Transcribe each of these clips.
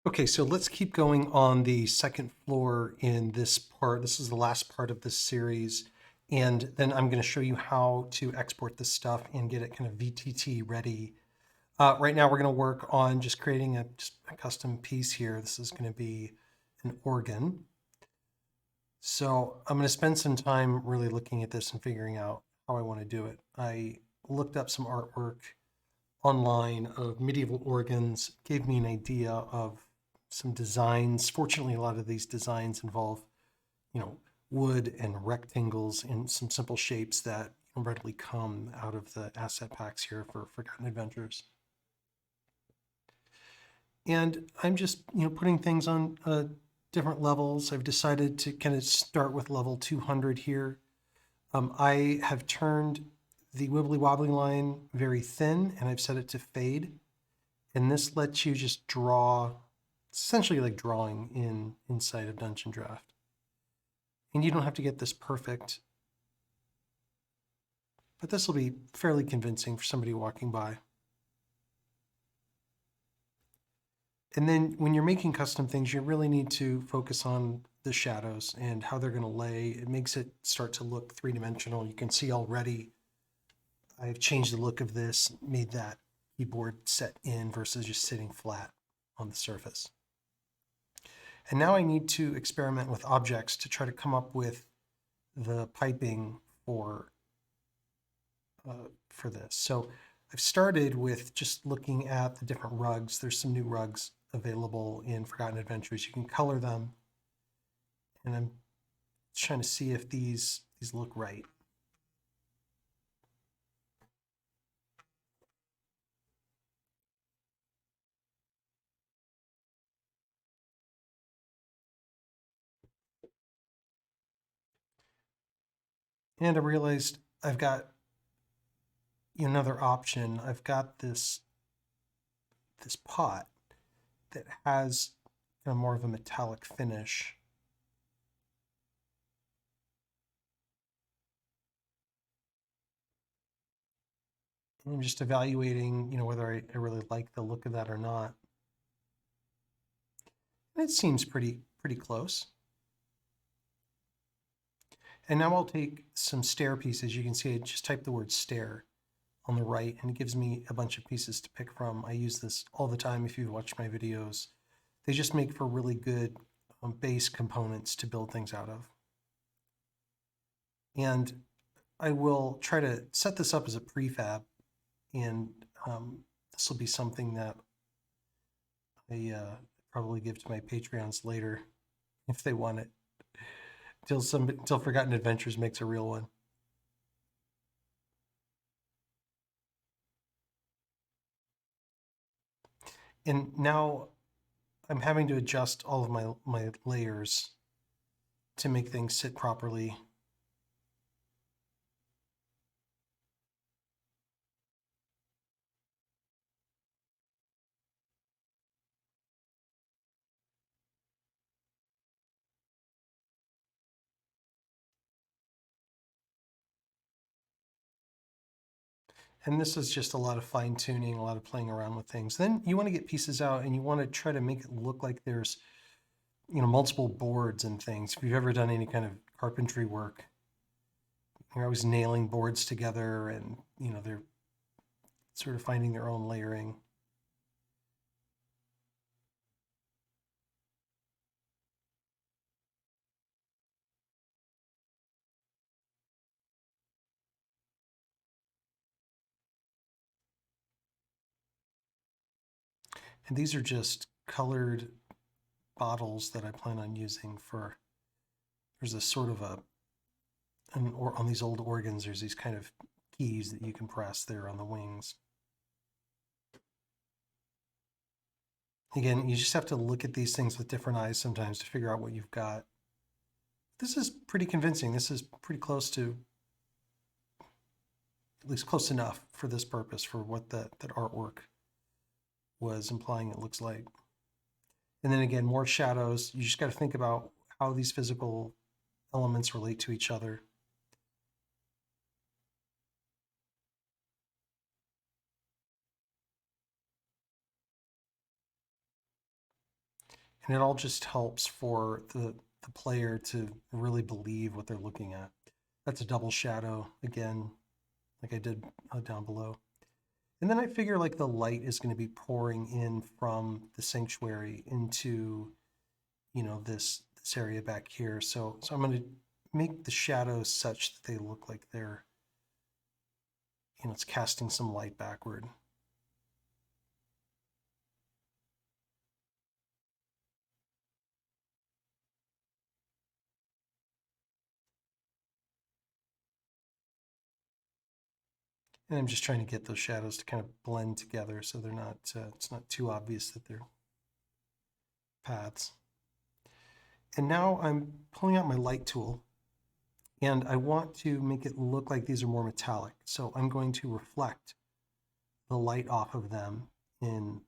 Okay, so let's keep going on the second floor in this part. This is the last part of this series. And then I'm going to show you how to export this stuff and get it kind of VTT ready. Right now, we're going to work on just creating just a custom piece here. This is going to be an organ. So I'm going to spend some time really looking at this and figuring out how I want to do it. I looked up some artwork online of medieval organs, gave me an idea of some designs. Fortunately, a lot of these designs involve, wood and rectangles in some simple shapes that readily come out of the asset packs here for Forgotten Adventures. And I'm just, putting things on different levels. I've decided to kind of start with level 200 here. I have turned the wibbly wobbly line very thin and I've set it to fade. And this lets you just draw, essentially like drawing inside of Dungeondraft. And you don't have to get this perfect, but this will be fairly convincing for somebody walking by. And then when you're making custom things, you really need to focus on the shadows and how they're going to lay. It makes it start to look three-dimensional. You can see already I've changed the look of this, made that keyboard set in versus just sitting flat on the surface. And now I need to experiment with objects to try to come up with the piping for this. So I've started with just looking at the different rugs. There's some new rugs available in Forgotten Adventures. You can color them. And I'm trying to see if these look right. And I realized I've got another option. I've got this pot that has more of a metallic finish. And I'm just evaluating, whether I really like the look of that or not. And it seems pretty close. And now I'll take some stair pieces. You can see I just typed the word stair on the right and it gives me a bunch of pieces to pick from. I use this all the time if you've watched my videos. They just make for really good base components to build things out of. And I will try to set this up as a prefab, and this will be something that I probably give to my Patreons later if they want it, until Forgotten Adventures makes a real one. And now I'm having to adjust all of my layers to make things sit properly. And this is just a lot of fine tuning, a lot of playing around with things. Then you want to get pieces out and you want to try to make it look like there's, multiple boards and things. If you've ever done any kind of carpentry work, you're always nailing boards together and, they're sort of finding their own layering. And these are just colored bottles that I plan on using for, there's a sort of or on these old organs, there's these kind of keys that you can press there on the wings. Again, you just have to look at these things with different eyes sometimes to figure out what you've got. This is pretty convincing. This is pretty close to, at least close enough for this purpose, for what that artwork was implying it looks like. And then again, more shadows. You just got to think about how these physical elements relate to each other. And it all just helps for the player to really believe what they're looking at. That's a double shadow again, like I did down below. And then I figure like the light is going to be pouring in from the sanctuary into, you know, this area back here. So I'm going to make the shadows such that they look like they're, you know, it's casting some light backward. And I'm just trying to get those shadows to kind of blend together so they're not, it's not too obvious that they're paths. And now I'm pulling out my light tool and I want to make it look like these are more metallic. So I'm going to reflect the light off of them in,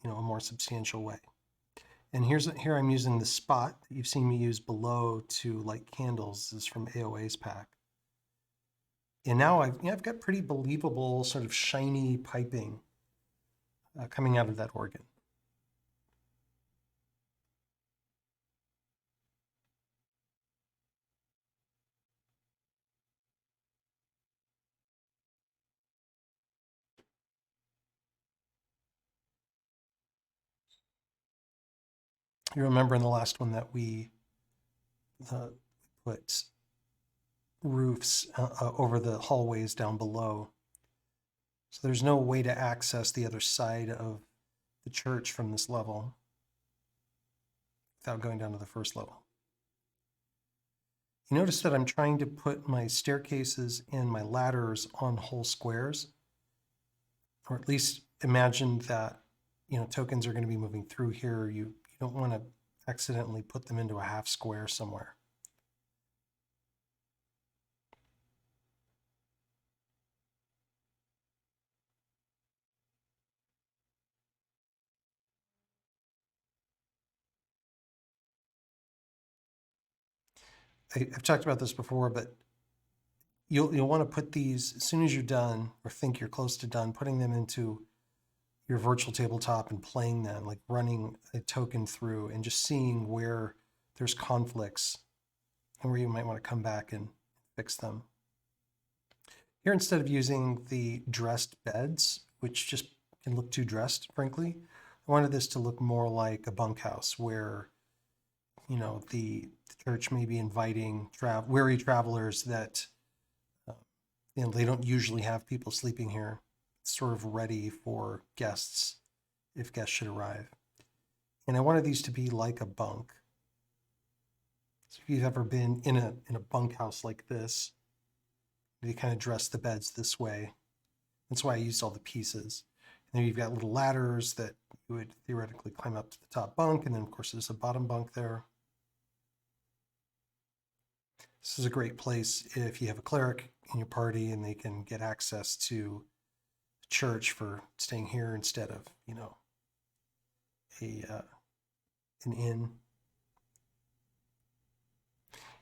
you know, a more substantial way. And here I'm using the spot that you've seen me use below to light candles. This is from AOA's pack. And now I've got pretty believable sort of shiny piping coming out of that organ. You remember in the last one that we put roofs over the hallways down below. So there's no way to access the other side of the church from this level without going down to the first level. You notice that I'm trying to put my staircases and my ladders on whole squares, or at least imagine that, you know, tokens are going to be moving through here. You don't want to accidentally put them into a half square somewhere. I've talked about this before, but you'll want to put these as soon as you're done or think you're close to done, putting them into your virtual tabletop and playing them, like running a token through and just seeing where there's conflicts and where you might want to come back and fix them. Here, instead of using the dressed beds, which just can look too dressed, frankly, I wanted this to look more like a bunkhouse where, you know, the church may be inviting weary travelers that, you know, they don't usually have people sleeping here. It's sort of ready for guests if guests should arrive. And I wanted these to be like a bunk. So if you've ever been in a bunkhouse like this, they kind of dress the beds this way. That's why I used all the pieces. And then you've got little ladders that you would theoretically climb up to the top bunk, and then of course there's a bottom bunk there. This is a great place if you have a cleric in your party and they can get access to the church for staying here instead of, you know, an inn.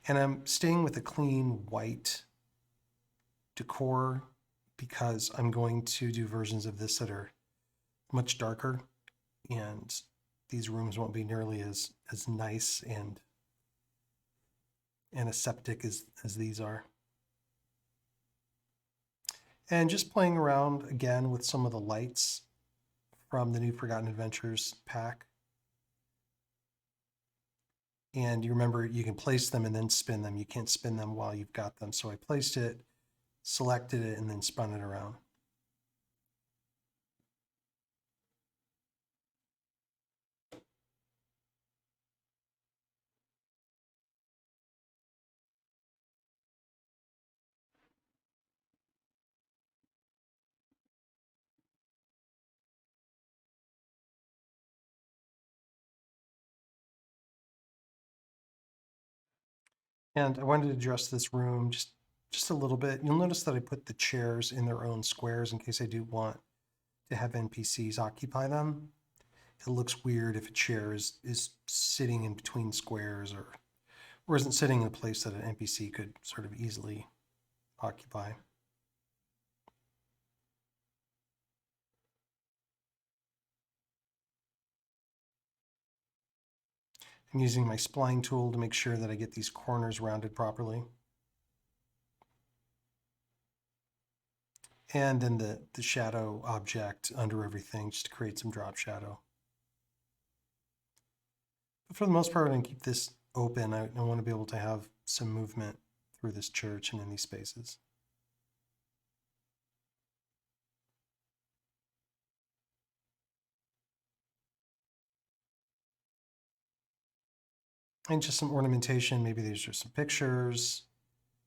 And I'm staying with a clean white decor because I'm going to do versions of this that are much darker, and these rooms won't be nearly as nice and aseptic as these are. And just playing around again with some of the lights from the new Forgotten Adventures pack. And you remember you can place them and then spin them. You can't spin them while you've got them. So I placed it, selected it, and then spun it around. And I wanted to adjust this room just a little bit. You'll notice that I put the chairs in their own squares in case I do want to have NPCs occupy them. It looks weird if a chair is sitting in between squares or isn't sitting in a place that an NPC could sort of easily occupy. I'm using my spline tool to make sure that I get these corners rounded properly. And then the shadow object under everything, just to create some drop shadow. But for the most part, I'm going to keep this open. I want to be able to have some movement through this church and in these spaces. And just some ornamentation. Maybe these are some pictures,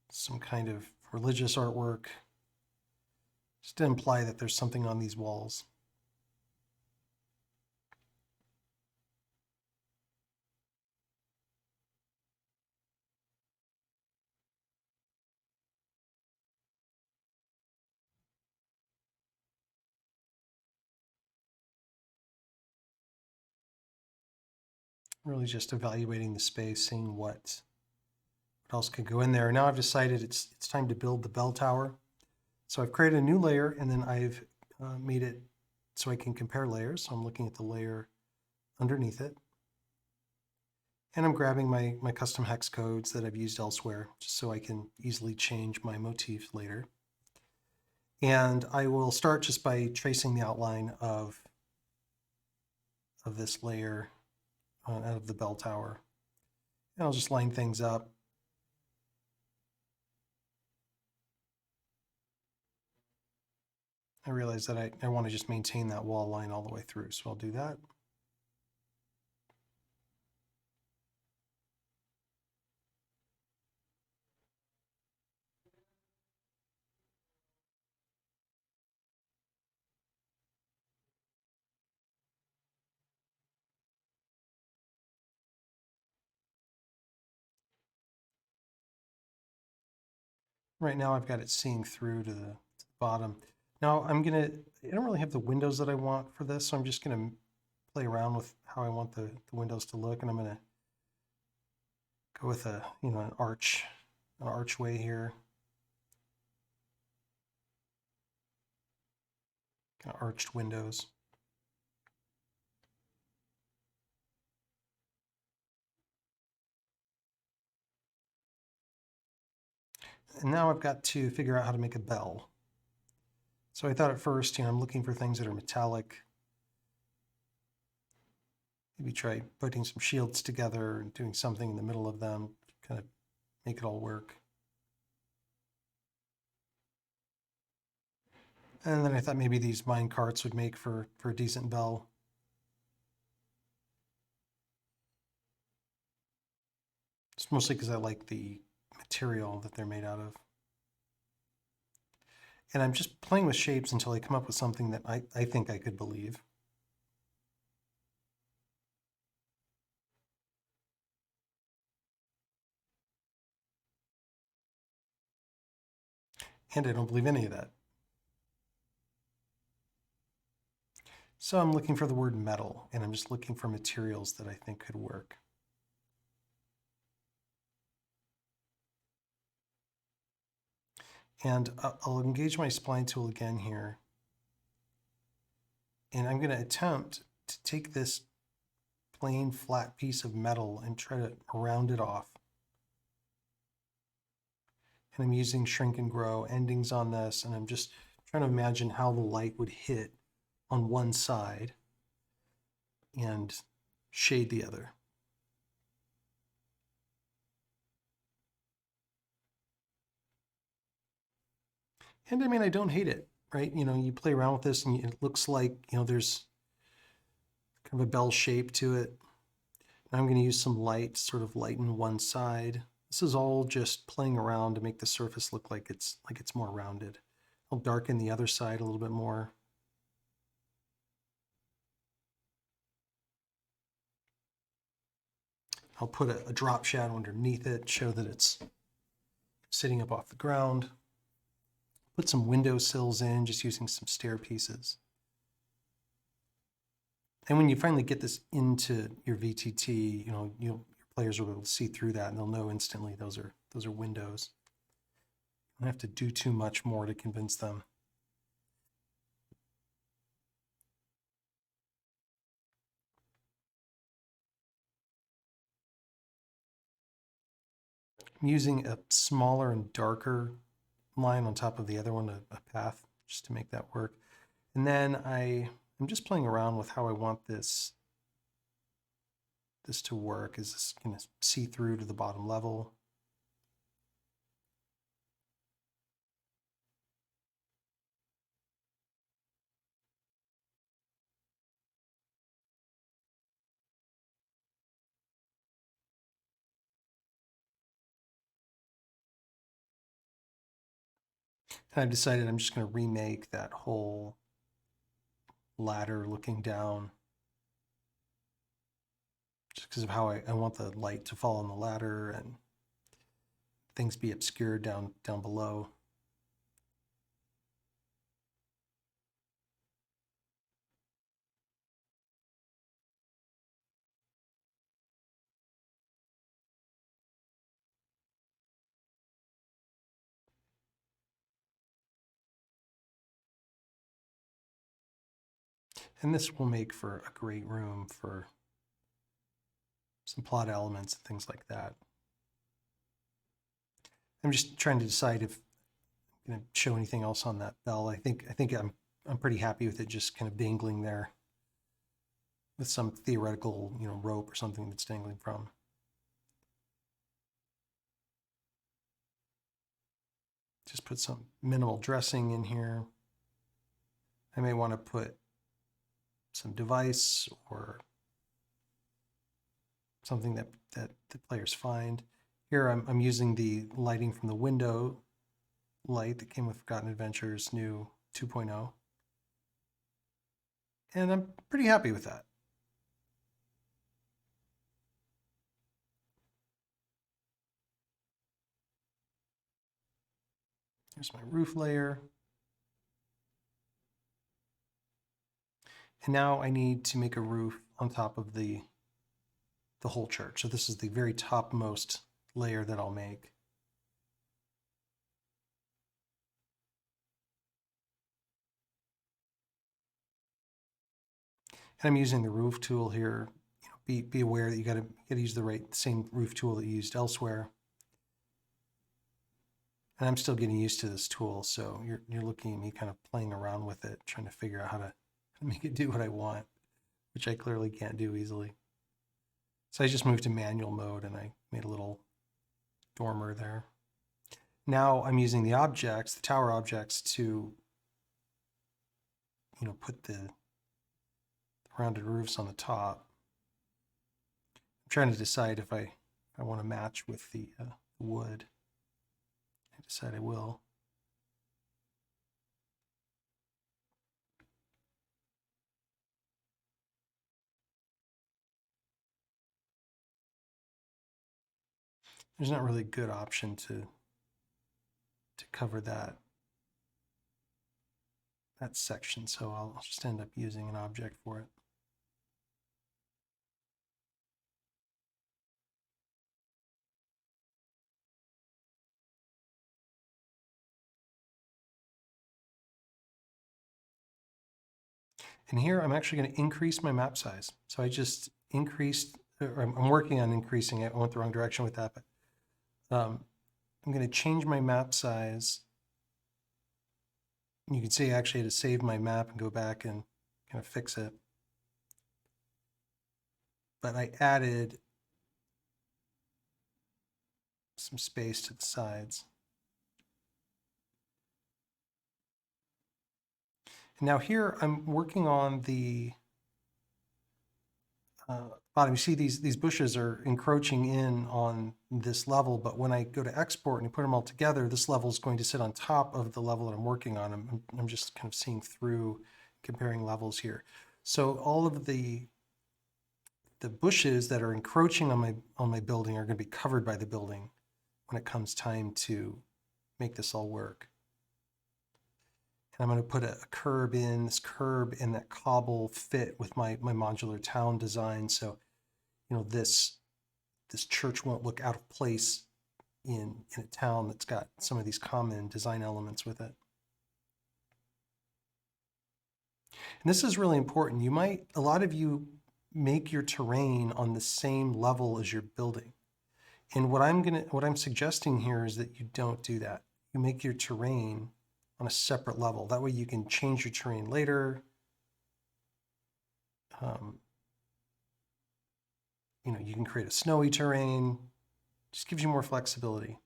some kind of religious artwork, just to imply that there's something on these walls. Really just evaluating the space, seeing what else could go in there. Now I've decided it's time to build the bell tower. So I've created a new layer, and then I've made it so I can compare layers. So I'm looking at the layer underneath it. And I'm grabbing my custom hex codes that I've used elsewhere, just so I can easily change my motif later. And I will start just by tracing the outline of this layer out of the bell tower. And I'll just line things up. I realize that I want to just maintain that wall line all the way through, so I'll do that. Right now I've got it seeing through to the bottom. Now I don't really have the windows that I want for this, so I'm just gonna play around with how I want the windows to look, and I'm gonna go with an archway here. Kind of arched windows. And now I've got to figure out how to make a bell. So I thought at first, I'm looking for things that are metallic. Maybe try putting some shields together and doing something in the middle of them, kind of make it all work. And then I thought maybe these mine carts would make for a decent bell. It's mostly because I like the material that they're made out of. And I'm just playing with shapes until I come up with something that I think I could believe. And I don't believe any of that. So I'm looking for the word metal, and I'm just looking for materials that I think could work. And I'll engage my spline tool again here. And I'm going to attempt to take this plain flat piece of metal and try to round it off. And I'm using shrink and grow endings on this, and I'm just trying to imagine how the light would hit on one side and shade the other. And I mean, I don't hate it, right? You play around with this and it looks like, there's kind of a bell shape to it. Now I'm going to use some light, sort of lighten one side. This is all just playing around to make the surface look like it's more rounded. I'll darken the other side a little bit more. I'll put a drop shadow underneath it, show that it's sitting up off the ground. Put some window sills in, just using some stair pieces. And when you finally get this into your VTT, your players will be able to see through that, and they'll know instantly those are windows. You don't have to do too much more to convince them. I'm using a smaller and darker line on top of the other one, a path, just to make that work. And then I'm just playing around with how I want this to work. Is this going to see through to the bottom level? And I've decided I'm just going to remake that whole ladder looking down, just because of how I want the light to fall on the ladder and things be obscured down below. And this will make for a great room for some plot elements and things like that. I'm just trying to decide if I'm going to show anything else on that bell. I think I'm pretty happy with it just kind of dangling there with some theoretical, rope or something that's dangling from. Just put some minimal dressing in here. I may want to put some device or something that the players find. Here I'm using the lighting from the window light that came with Forgotten Adventures new 2.0. And I'm pretty happy with that. Here's my roof layer. And now I need to make a roof on top of the whole church. So this is the very topmost layer that I'll make. And I'm using the roof tool here. Be aware that you got to use the same roof tool that you used elsewhere. And I'm still getting used to this tool, so you're looking at me kind of playing around with it, trying to figure out how to make it do what I want, which I clearly can't do easily. So I just moved to manual mode and I made a little dormer there. Now I'm using the objects, the tower objects, to put the rounded roofs on the top. I'm trying to decide if I want to match with the wood. I decide I will. There's not really a good option to cover that section, so I'll just end up using an object for it. And here I'm actually going to increase my map size. So I just increased, or I'm working on increasing it. I went the wrong direction with that, but I'm going to change my map size. You can see I actually had to save my map and go back and kind of fix it. But I added some space to the sides. And now here I'm working on the bottom. You see these bushes are encroaching in on this level, but when I go to export and put them all together, this level is going to sit on top of the level that I'm working on. I'm just kind of seeing through, comparing levels here. So all of the bushes that are encroaching on my building are going to be covered by the building when it comes time to make this all work. And I'm going to put a curb in. This curb and that cobble fit with my modular town design. So, this church won't look out of place in a town that's got some of these common design elements with it. And this is really important. A lot of you make your terrain on the same level as your building. And what I'm suggesting here is that you don't do that. You make your terrain on a separate level. That way you can change your terrain later. You can create a snowy terrain. Just gives you more flexibility.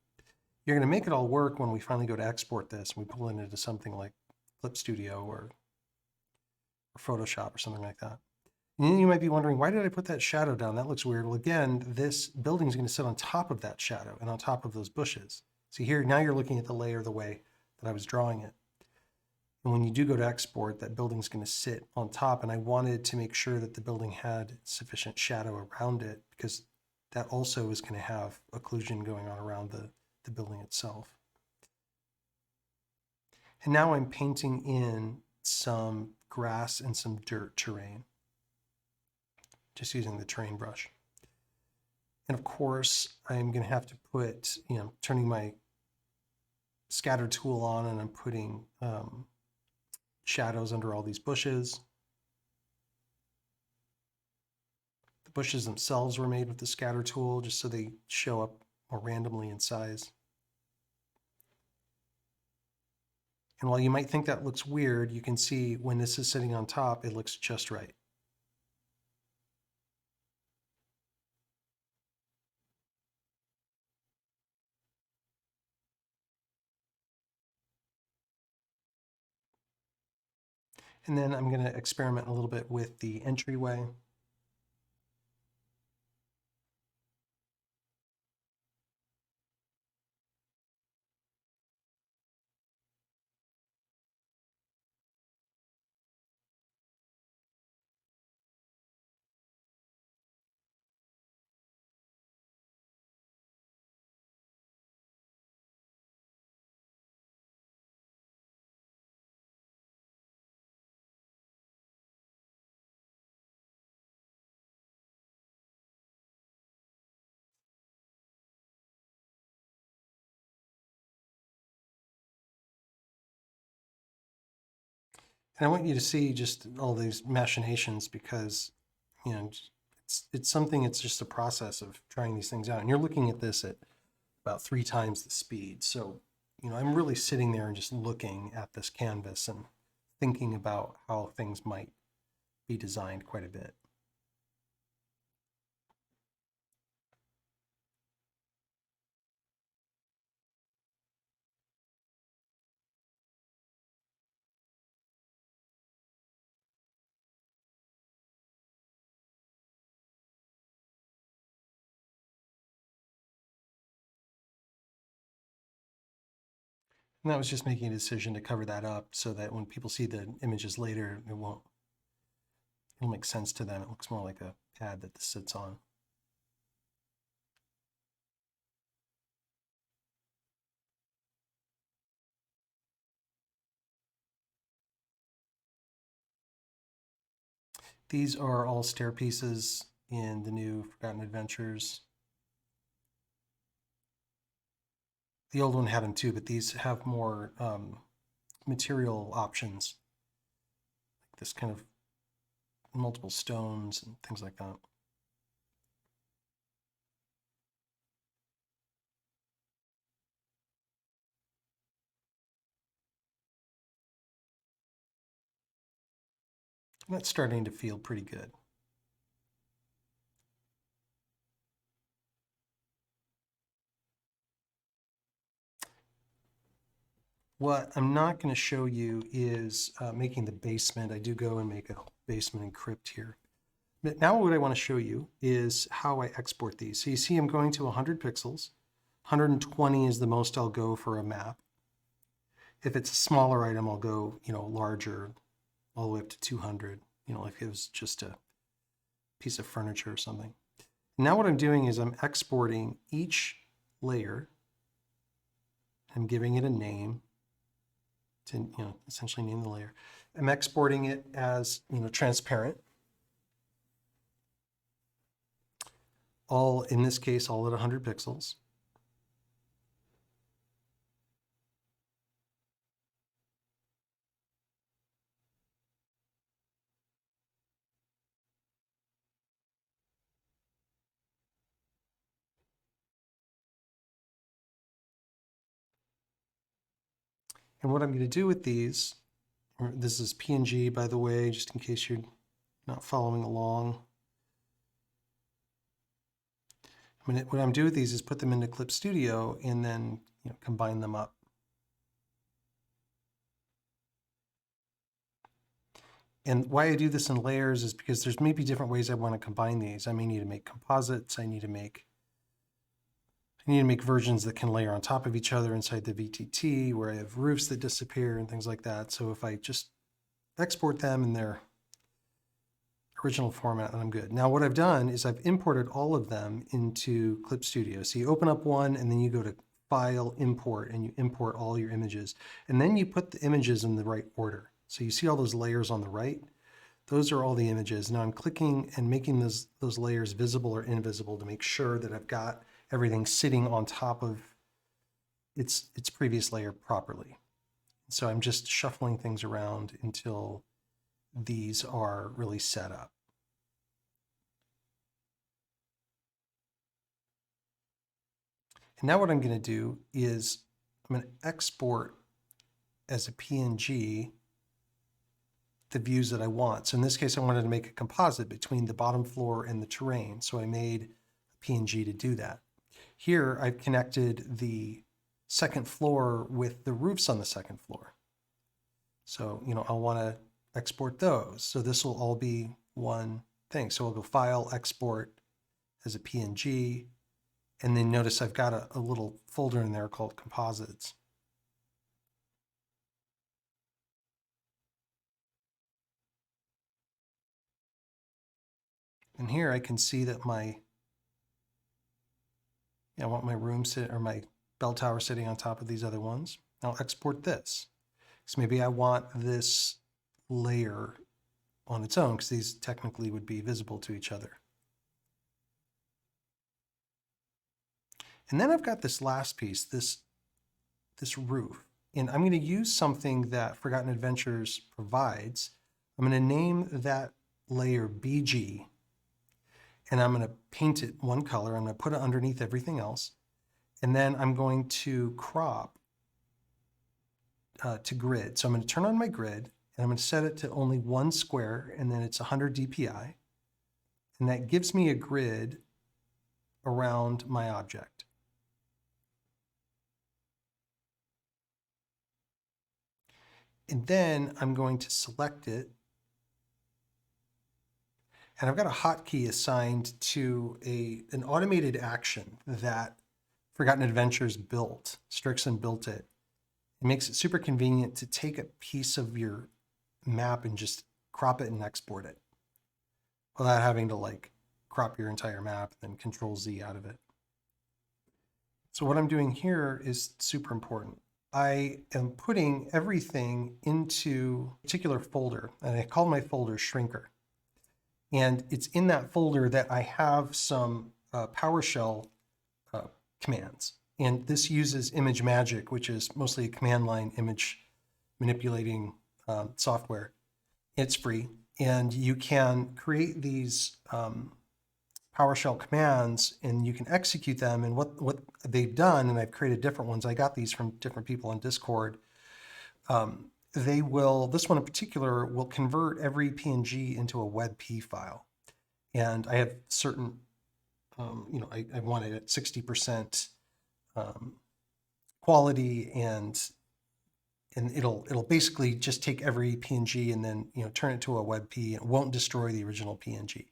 You're going to make it all work when we finally go to export this and we pull it into something like Clip Studio or Photoshop or something like that. And then you might be wondering, why did I put that shadow down? That looks weird. Well, again, this building is going to sit on top of that shadow and on top of those bushes. See here, now you're looking at the layer the way that I was drawing it. And when you do go to export, that building's going to sit on top. And I wanted to make sure that the building had sufficient shadow around it, because that also is going to have occlusion going on around the building itself. And now I'm painting in some grass and some dirt terrain, just using the terrain brush. And of course, I'm going to have to put, turning my scatter tool on, and I'm putting shadows under all these bushes. The bushes themselves were made with the scatter tool just so they show up more randomly in size. And while you might think that looks weird, you can see when this is sitting on top, it looks just right. And then I'm going to experiment a little bit with the entryway. And I want you to see just all these machinations, because, it's something, it's just a process of trying these things out. And you're looking at this at about 3 times the speed. So, I'm really sitting there and just looking at this canvas and thinking about how things might be designed quite a bit. And that was just making a decision to cover that up so that when people see the images later, it'll make sense to them. It looks more like a pad that this sits on. These are all stair pieces in the new Forgotten Adventures. The old one had them too, but these have more material options, like this kind of multiple stones and things like that. And that's starting to feel pretty good. What I'm not going to show you is making the basement. I do go and make a basement and crypt here. But now what I want to show you is how I export these. So you see I'm going to 100 pixels. 120 is the most I'll go for a map. If it's a smaller item, I'll go, larger, all the way up to 200, if it was just a piece of furniture or something. Now what I'm doing is I'm exporting each layer. I'm giving it a name to, essentially name the layer. I'm exporting it as, transparent. All, in this case, all at 100 pixels. And what I'm going to do with these, this is PNG, by the way, just in case you're not following along. What I'm doing with these is put them into Clip Studio and then combine them up. And why I do this in layers is because there's maybe different ways I want to combine these. I may need to make composites. I need to make versions that can layer on top of each other inside the VTT, where I have roofs that disappear and things like that. So if I just export them in their original format, and I'm good. Now what I've done is I've imported all of them into Clip Studio. So you open up one and then you go to File, Import, and you import all your images. And then you put the images in the right order. So you see all those layers on the right? Those are all the images. Now I'm clicking and making those layers visible or invisible to make sure that I've got everything sitting on top of its previous layer properly. So I'm just shuffling things around until these are really set up. And now what I'm going to do is I'm going to export as a PNG the views that I want. So in this case, I wanted to make a composite between the bottom floor and the terrain. So I made a PNG to do that. Here, I've connected the second floor with the roofs on the second floor. So, I'll want to export those. So this will all be one thing. So I'll go File, Export as a PNG. And then notice I've got a little folder in there called Composites. And here I can see that I want my room or my bell tower sitting on top of these other ones. I'll export this. So maybe I want this layer on its own because these technically would be visible to each other. And then I've got this last piece, this roof. And I'm going to use something that Forgotten Adventures provides. I'm going to name that layer BG. And I'm going to paint it one color. I'm going to put it underneath everything else. And then I'm going to crop to grid. So I'm going to turn on my grid and I'm going to set it to only one square and then it's 100 DPI. And that gives me a grid around my object. And then I'm going to select it. And I've got a hotkey assigned to an automated action that Forgotten Adventures built. Strixon built it. It makes it super convenient to take a piece of your map and just crop it and export it without having to crop your entire map and then Control Z out of it. So what I'm doing here is super important. I am putting everything into a particular folder, and I call my folder Shrinker. And it's in that folder that I have some PowerShell commands. And this uses Image Magic, which is mostly a command line image manipulating software. It's free. And you can create these PowerShell commands and you can execute them. And what they've done, and I've created different ones, I got these from different people on Discord, this one in particular will convert every PNG into a WEBP file. And I have certain, I want it at 60% quality and it'll basically just take every PNG and then, turn it to a WEBP and it won't destroy the original PNG.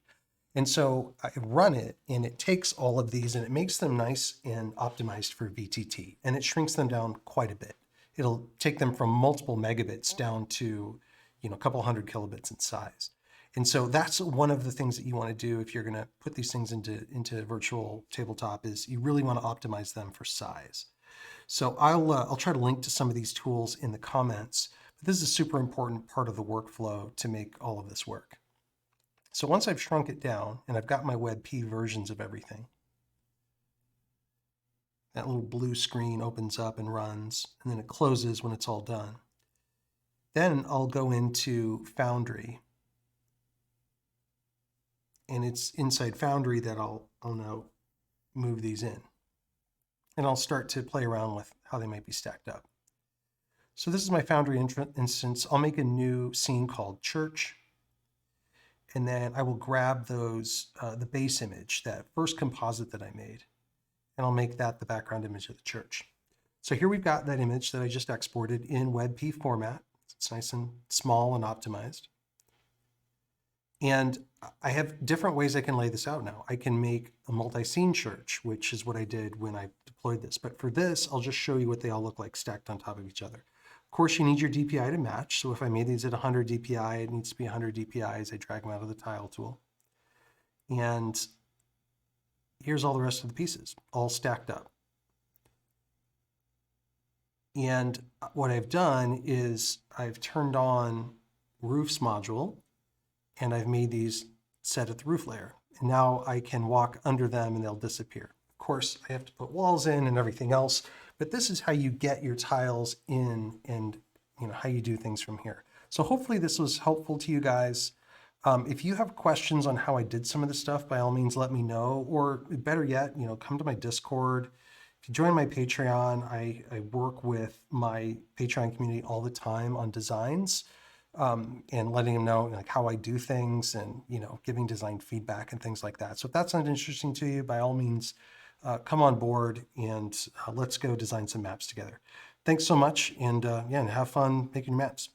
And so I run it and it takes all of these and it makes them nice and optimized for VTT and it shrinks them down quite a bit. It'll take them from multiple megabits down to, a couple hundred kilobits in size. And so that's one of the things that you want to do if you're going to put these things into virtual tabletop is you really want to optimize them for size. So I'll try to link to some of these tools in the comments, but this is a super important part of the workflow to make all of this work. So once I've shrunk it down and I've got my WebP versions of everything, that little blue screen opens up and runs, and then it closes when it's all done. Then I'll go into Foundry. And it's inside Foundry that I'll now move these in. And I'll start to play around with how they might be stacked up. So this is my Foundry instance. I'll make a new scene called church. And then I will grab those, the base image, that first composite that I made, and I'll make that the background image of the church. So here we've got that image that I just exported in WEBP format. It's nice and small and optimized. And I have different ways I can lay this out now. I can make a multi-scene church, which is what I did when I deployed this. But for this, I'll just show you what they all look like stacked on top of each other. Of course, you need your DPI to match. So if I made these at 100 DPI, it needs to be 100 DPI as I drag them out of the tile tool. And here's all the rest of the pieces, all stacked up. And what I've done is I've turned on roofs module, and I've made these set at the roof layer. And now I can walk under them and they'll disappear. Of course, I have to put walls in and everything else, but this is how you get your tiles in and how you do things from here. So hopefully this was helpful to you guys. If you have questions on how I did some of this stuff, by all means, let me know, or better yet, come to my Discord. If you join my Patreon, I work with my Patreon community all the time on designs, and letting them know like how I do things and, giving design feedback and things like that. So if that sounds interesting to you, by all means, come on board and let's go design some maps together. Thanks so much. And yeah, and have fun making maps.